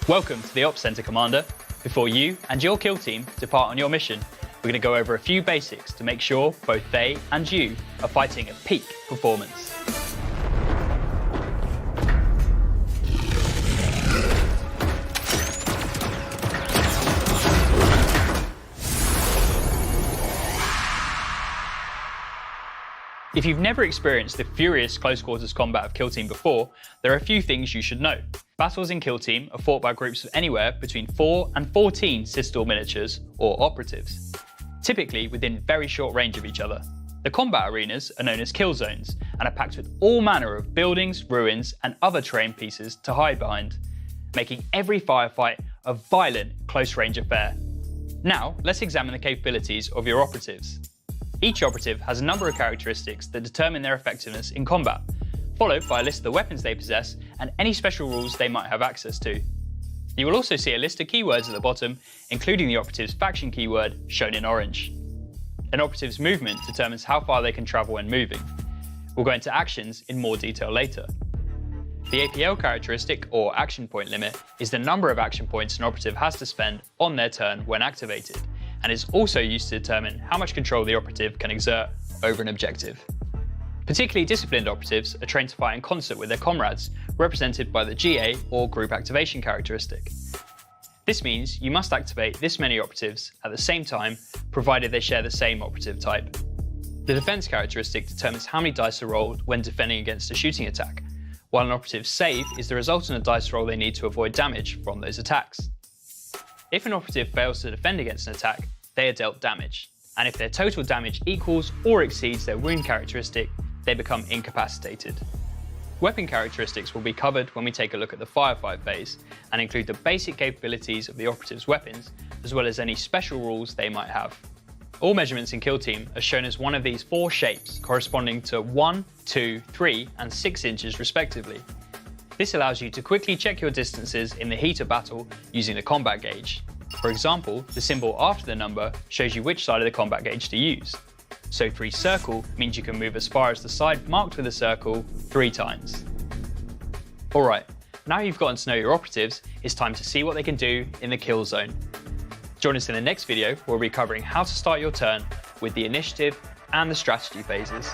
Welcome to the Ops Center, Commander. Before you and your kill team depart on your mission, we're going to go over a few basics to make sure both they and you are fighting at peak performance. If you've never experienced the furious close quarters combat of Kill Team before, there are a few things you should know. Battles in Kill Team are fought by groups of anywhere between 4 and 14 Sistal miniatures, or operatives, typically within very short range of each other. The combat arenas are known as kill zones and are packed with all manner of buildings, ruins and other terrain pieces to hide behind, making every firefight a violent close range affair. Now let's examine the capabilities of your operatives. Each operative has a number of characteristics that determine their effectiveness in combat, followed by a list of the weapons they possess and any special rules they might have access to. You will also see a list of keywords at the bottom, including the operative's faction keyword, shown in orange. An operative's movement determines how far they can travel when moving. We'll go into actions in more detail later. The APL characteristic, or action point limit, is the number of action points an operative has to spend on their turn when activated, and is also used to determine how much control the operative can exert over an objective. Particularly disciplined operatives are trained to fight in concert with their comrades, represented by the GA or group activation characteristic. This means you must activate this many operatives at the same time, provided they share the same operative type. The defense characteristic determines how many dice are rolled when defending against a shooting attack, while an operative's save is the resultant dice roll they need to avoid damage from those attacks. If an operative fails to defend against an attack, they are dealt damage, and if their total damage equals or exceeds their wound characteristic, they become incapacitated. Weapon characteristics will be covered when we take a look at the firefight phase, and include the basic capabilities of the operative's weapons, as well as any special rules they might have. All measurements in Kill Team are shown as one of these 4 shapes, corresponding to 1, 2, 3, and 6 inches respectively. This allows you to quickly check your distances in the heat of battle using the combat gauge. For example, the symbol after the number shows you which side of the combat gauge to use. So 3 circle means you can move as far as the side marked with a circle 3 times. Alright, now you've gotten to know your operatives, it's time to see what they can do in the kill zone. Join us in the next video where we'll be covering how to start your turn with the initiative and the strategy phases.